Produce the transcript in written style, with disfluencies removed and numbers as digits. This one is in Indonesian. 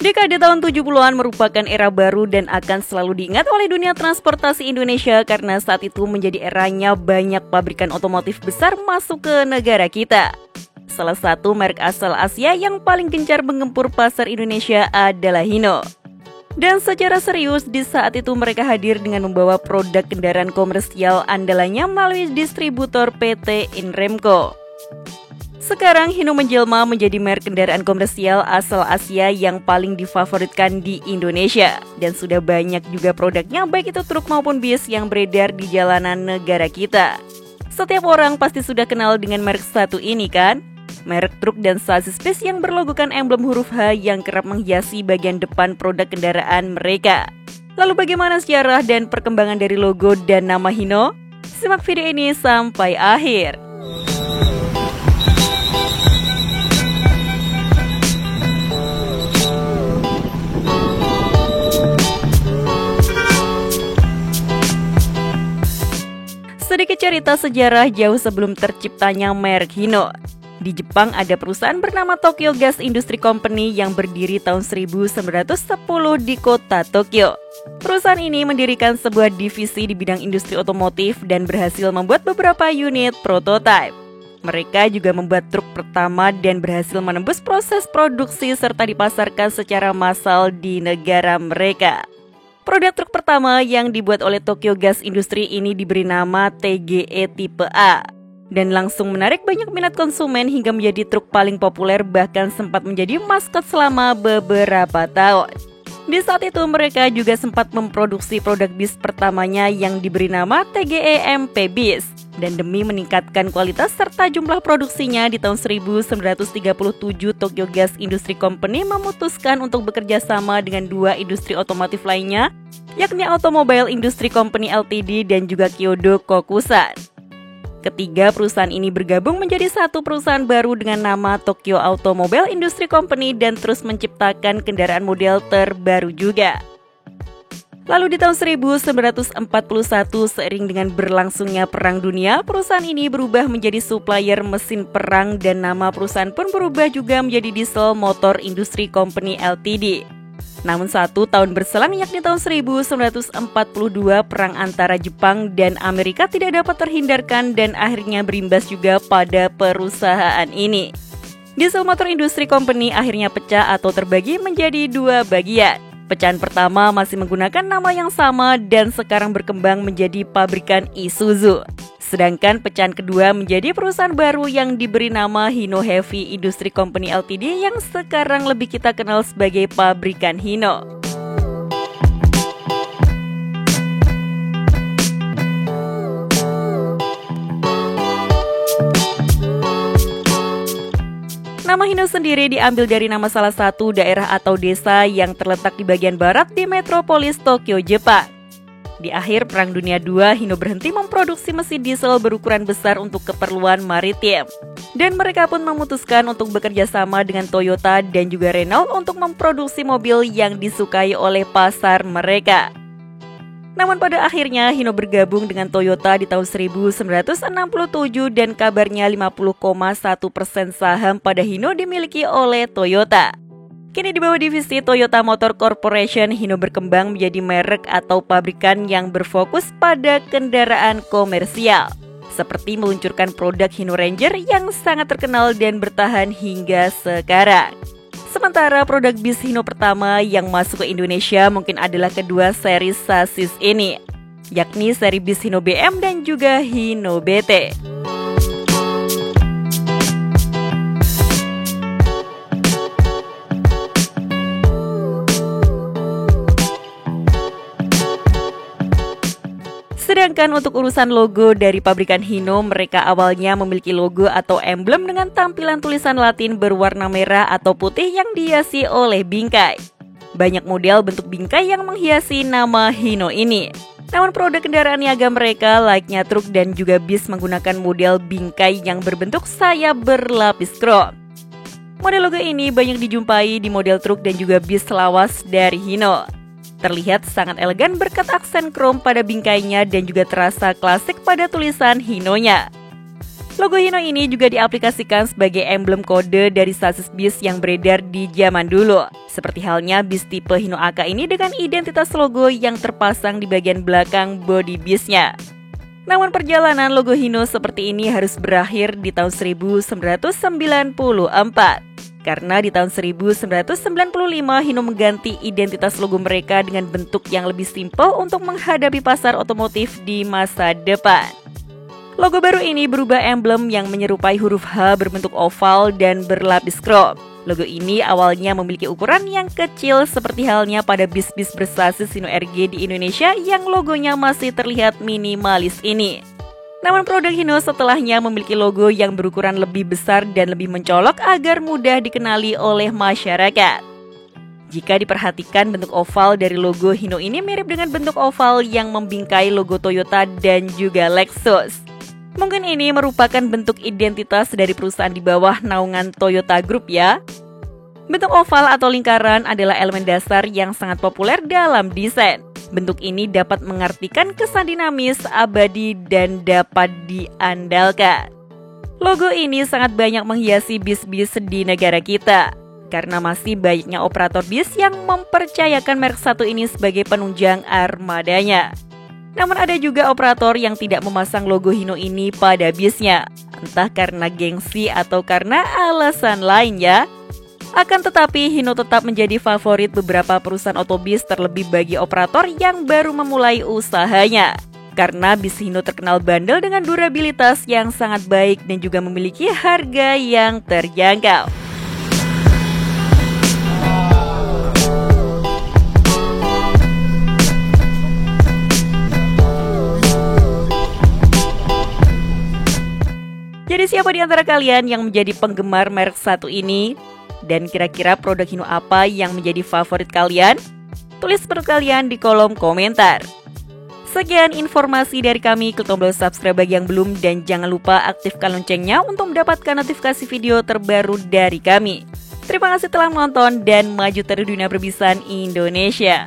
Dekade tahun 70-an merupakan era baru dan akan selalu diingat oleh dunia transportasi Indonesia karena saat itu menjadi eranya banyak pabrikan otomotif besar masuk ke negara kita. Salah satu merek asal Asia yang paling gencar menggempur pasar Indonesia adalah Hino. Dan secara serius di saat itu mereka hadir dengan membawa produk kendaraan komersial andalannya melalui distributor PT Inremco. Sekarang Hino menjelma menjadi merek kendaraan komersial asal Asia yang paling difavoritkan di Indonesia. Dan sudah banyak juga produknya baik itu truk maupun bis yang beredar di jalanan negara kita. Setiap orang pasti sudah kenal dengan merek satu ini kan? Merek truk dan sasis bis yang berlogokan emblem huruf H yang kerap menghiasi bagian depan produk kendaraan mereka. Lalu bagaimana sejarah dan perkembangan dari logo dan nama Hino? Simak video ini sampai akhir. Sedikit cerita sejarah jauh sebelum terciptanya merek Hino. Di Jepang ada perusahaan bernama Tokyo Gas Industry Company yang berdiri tahun 1910 di kota Tokyo. Perusahaan ini mendirikan sebuah divisi di bidang industri otomotif dan berhasil membuat beberapa unit prototipe. Mereka juga membuat truk pertama dan berhasil menembus proses produksi serta dipasarkan secara massal di negara mereka. Produk truk pertama yang dibuat oleh Tokyo Gas Industry ini diberi nama TGE Tipe A dan langsung menarik banyak minat konsumen hingga menjadi truk paling populer bahkan sempat menjadi maskot selama beberapa tahun. Di saat itu mereka juga sempat memproduksi produk bis pertamanya yang diberi nama TGE MP Bis dan demi meningkatkan kualitas serta jumlah produksinya di tahun 1937 Tokyo Gas Industry Company memutuskan untuk bekerja sama dengan dua industri otomotif lainnya yakni Automobile Industry Company Ltd dan juga Kyodo Kokusan. Ketiga perusahaan ini bergabung menjadi satu perusahaan baru dengan nama Tokyo Automobile Industry Company dan terus menciptakan kendaraan model terbaru juga. Lalu di tahun 1941 seiring dengan berlangsungnya Perang Dunia, perusahaan ini berubah menjadi supplier mesin perang dan nama perusahaan pun berubah juga menjadi Diesel Motor Industry Company Ltd. Namun 1 tahun berselang yakni tahun 1942 perang antara Jepang dan Amerika tidak dapat terhindarkan dan akhirnya berimbas juga pada perusahaan ini. Diesel Motor Industry Company akhirnya pecah atau terbagi menjadi dua bagian. Pecahan pertama masih menggunakan nama yang sama dan sekarang berkembang menjadi pabrikan Isuzu. Sedangkan pecahan kedua menjadi perusahaan baru yang diberi nama Hino Heavy Industry Company Ltd yang sekarang lebih kita kenal sebagai pabrikan Hino. Nama Hino sendiri diambil dari nama salah satu daerah atau desa yang terletak di bagian barat di metropolis Tokyo, Jepang. Di akhir Perang Dunia II, Hino berhenti memproduksi mesin diesel berukuran besar untuk keperluan maritim. Dan mereka pun memutuskan untuk bekerja sama dengan Toyota dan juga Renault untuk memproduksi mobil yang disukai oleh pasar mereka. Namun pada akhirnya Hino bergabung dengan Toyota di tahun 1967 dan kabarnya 50,1% saham pada Hino dimiliki oleh Toyota. Kini di bawah divisi Toyota Motor Corporation, Hino berkembang menjadi merek atau pabrikan yang berfokus pada kendaraan komersial. Seperti meluncurkan produk Hino Ranger yang sangat terkenal dan bertahan hingga sekarang. Sementara produk bis Hino pertama yang masuk ke Indonesia mungkin adalah kedua seri sasis ini, yakni seri bis Hino BM dan juga Hino BT. Sedangkan untuk urusan logo dari pabrikan Hino, mereka awalnya memiliki logo atau emblem dengan tampilan tulisan Latin berwarna merah atau putih yang dihiasi oleh bingkai. Banyak model bentuk bingkai yang menghiasi nama Hino ini. Namun produk kendaraan niaga mereka, layaknya truk dan juga bis, menggunakan model bingkai yang berbentuk sayap berlapis krom. Model logo ini banyak dijumpai di model truk dan juga bis lawas dari Hino. Terlihat sangat elegan berkat aksen krom pada bingkainya dan juga terasa klasik pada tulisan Hinonya. Logo Hino ini juga diaplikasikan sebagai emblem kode dari sasis bis yang beredar di zaman dulu. Seperti halnya bis tipe Hino AK ini dengan identitas logo yang terpasang di bagian belakang bodi bisnya. Namun perjalanan logo Hino seperti ini harus berakhir di tahun 1994. Karena di tahun 1995 Hino mengganti identitas logo mereka dengan bentuk yang lebih simpel untuk menghadapi pasar otomotif di masa depan. Logo baru ini berubah emblem yang menyerupai huruf H berbentuk oval dan berlapis krom. Logo ini awalnya memiliki ukuran yang kecil seperti halnya pada bis-bis bersasis Hino RG di Indonesia yang logonya masih terlihat minimalis ini. Namun produk Hino setelahnya memiliki logo yang berukuran lebih besar dan lebih mencolok agar mudah dikenali oleh masyarakat. Jika diperhatikan, bentuk oval dari logo Hino ini mirip dengan bentuk oval yang membingkai logo Toyota dan juga Lexus. Mungkin ini merupakan bentuk identitas dari perusahaan di bawah naungan Toyota Group ya. Bentuk oval atau lingkaran adalah elemen dasar yang sangat populer dalam desain. Bentuk ini dapat mengartikan kesan dinamis, abadi, dan dapat diandalkan. Logo ini sangat banyak menghiasi bis-bis di negara kita, karena masih banyaknya operator bis yang mempercayakan merek satu ini sebagai penunjang armadanya. Namun ada juga operator yang tidak memasang logo Hino ini pada bisnya, entah karena gengsi atau karena alasan lain ya. Akan tetapi, Hino tetap menjadi favorit beberapa perusahaan otobis, terlebih bagi operator yang baru memulai usahanya. Karena bis Hino terkenal bandel dengan durabilitas yang sangat baik dan juga memiliki harga yang terjangkau. Jadi siapa di antara kalian yang menjadi penggemar merek satu ini? Dan kira-kira produk Hino apa yang menjadi favorit kalian? Tulis menurut kalian di kolom komentar. Sekian informasi dari kami, klik tombol subscribe bagi yang belum dan jangan lupa aktifkan loncengnya untuk mendapatkan notifikasi video terbaru dari kami. Terima kasih telah menonton dan maju terus dunia perbisan Indonesia.